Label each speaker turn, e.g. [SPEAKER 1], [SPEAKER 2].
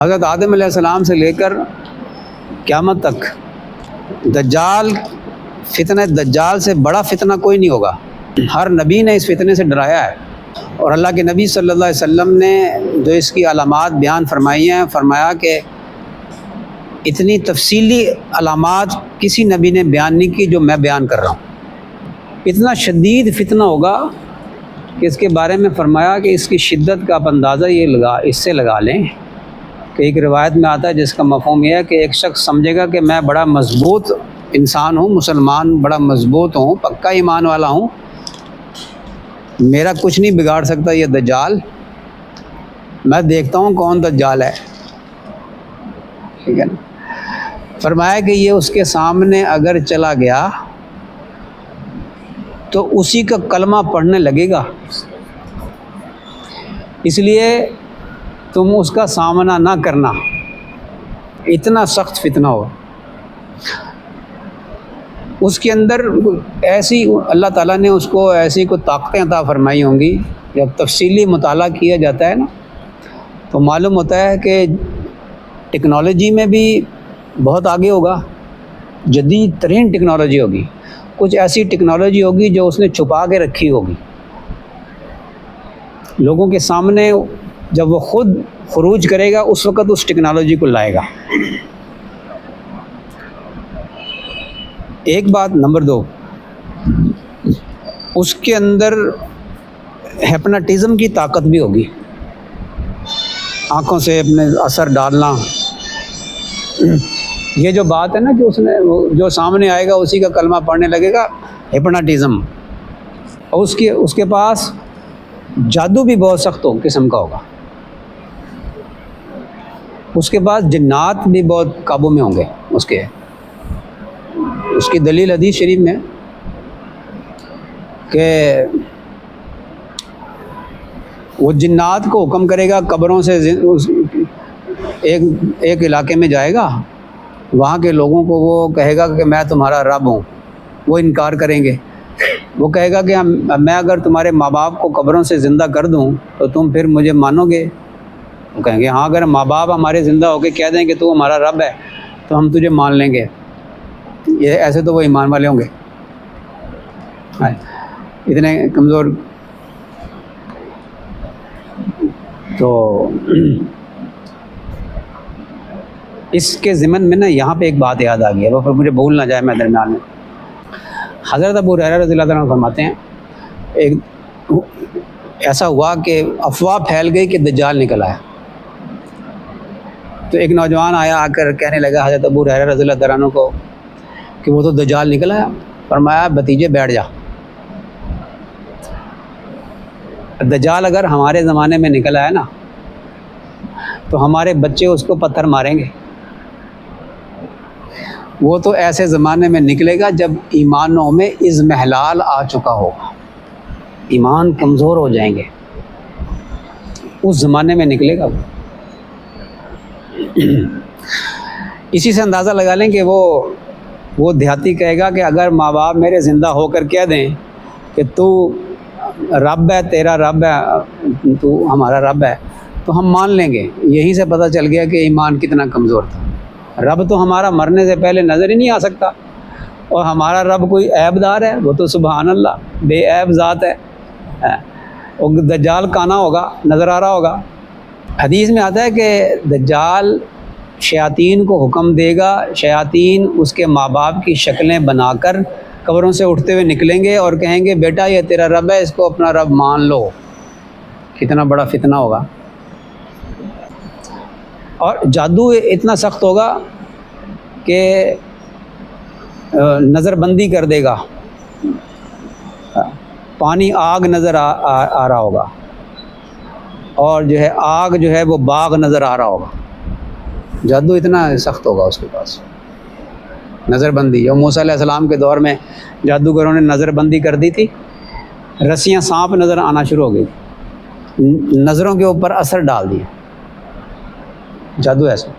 [SPEAKER 1] हज़रत आदम अलैहिस्सलाम से लेकर क़यामत तक दज्जाल फितना दज्जाल से बड़ा फितना कोई नहीं होगा। हर नबी ने इस फितने से डराया है और अल्लाह के नबी सल्लल्लाहु अलैहि वसल्लम ने जो इसकी अलामात बयान फरमाई हैं, फरमाया कि इतनी तफसीली अलामात किसी नबी ने बयान नहीं की जो मैं बयान कर रहा हूँ। इतना शदीद फितना होगा कि इसके बारे में फरमाया कि इसकी शिद्दत का आप अंदाज़ा ये इससे लगा लें कि एक रिवायत में आता है जिसका मफ़हूम यह है कि एक शख्स समझेगा कि मैं बड़ा मज़बूत इंसान हूँ, मुसलमान बड़ा मज़बूत हूँ, पक्का ईमान वाला हूँ, मेरा कुछ नहीं बिगाड़ सकता ये दज्जाल, मैं देखता हूँ कौन दज्जाल है। ठीक है ना। फरमाया कि ये उसके सामने अगर चला गया तो उसी का कलमा पढ़ने लगेगा, इसलिए तुम उसका सामना ना करना, इतना सख्त फितना हो। उसके अंदर ऐसी अल्लाह ताला ने उसको ऐसी को ताकतें अता फरमाई होंगी। जब तफसीली मुताला किया जाता है ना तो मालूम होता है कि टेक्नोलॉजी में भी बहुत आगे होगा, जदीद तरीन टेक्नोलॉजी होगी, कुछ ऐसी टेक्नोलॉजी होगी जो उसने छुपा के रखी होगी। लोगों के सामने जब वो ख़ुद ख़ुरूज करेगा उस वक़्त उस टेक्नोलॉजी को लाएगा। एक बात। नंबर 2, उसके अंदर हिप्नोटिज़म की ताकत भी होगी, आँखों से अपने असर डालना। ये जो बात है ना कि उसने जो सामने आएगा उसी का कलमा पढ़ने लगेगा, हिप्नोटिज़म। और उसके पास जादू भी बहुत सख्त किस्म का होगा, उसके पास जिन्नात भी बहुत काबू में होंगे। उसकी दलील हदीस शरीफ में कि वो जिन्नात को हुक्म करेगा, कब्रों से एक इलाके में जाएगा, वहाँ के लोगों को वो कहेगा कि मैं तुम्हारा रब हूँ। वो इनकार करेंगे। वो कहेगा कि मैं अगर तुम्हारे माँ बाप को कब्रों से ज़िंदा कर दूँ तो तुम फिर मुझे मानोगे? वो कहेंगे हाँ, अगर माँ बाप हमारे ज़िंदा होके कह दें कि तू हमारा रब है तो हम तुझे मान लेंगे। ये ऐसे तो वो ईमान वाले होंगे, इतने कमज़ोर। तो इसके ज़िमन में ना यहाँ पे एक बात याद आ गई है, वो फिर मुझे भूल ना जाए मैं दरम्यान में। हज़रत अबू हुरैरा रज़ियल्लाहु अन्हु फरमाते हैं, एक ऐसा हुआ कि अफवाह फैल गई कि दज्जाल निकल आया। तो एक नौजवान आया, आकर कहने लगा हज़रत अबू हुरैरा रज़ियल्लाहु अन्हु को कि वो तो दज्जाल निकल आया। फरमाया भतीजे बैठ जा, दज्जाल अगर हमारे ज़माने में निकल आया ना तो हमारे बच्चे उसको पत्थर मारेंगे। वो तो ऐसे ज़माने में निकलेगा जब ईमानों में इज़्महलाल आ चुका होगा, ईमान कमज़ोर हो जाएंगे, उस ज़माने में निकलेगा वो। इसी से अंदाज़ा लगा लें कि वो देहाती कहेगा कि अगर माँ बाप मेरे ज़िंदा होकर कह दें कि तू रब है, तेरा रब है, तू हमारा रब है, तो हम मान लेंगे। यहीं से पता चल गया कि ईमान कितना कमज़ोर था। रब तो हमारा मरने से पहले नज़र ही नहीं आ सकता, और हमारा रब कोई ऐबदार है? वो तो सुभान अल्लाह बेऐब ज़ात है। और दज्जाल काना होगा, नज़र आ रहा होगा। हदीस में आता है कि दज्जाल शयातीन को हुक्म देगा, शयातीन उसके माँ बाप की शक्लें बनाकर कब्रों से उठते हुए निकलेंगे और कहेंगे बेटा ये तेरा रब है, इसको अपना रब मान लो। कितना बड़ा फितना होगा। और जादू इतना सख्त होगा कि नज़रबंदी कर देगा, पानी आग नज़र आ रहा होगा, और जो है आग जो है वो बाग नज़र आ रहा होगा। जादू इतना सख्त होगा उसके पास, नज़रबंदी। और मूसा अलैहिस्सलाम के दौर में जादूगरों ने नज़रबंदी कर दी थी, रस्सियाँ सांप नज़र आना शुरू हो गई, नज़रों के ऊपर असर डाल दिया। जादू ऐसा।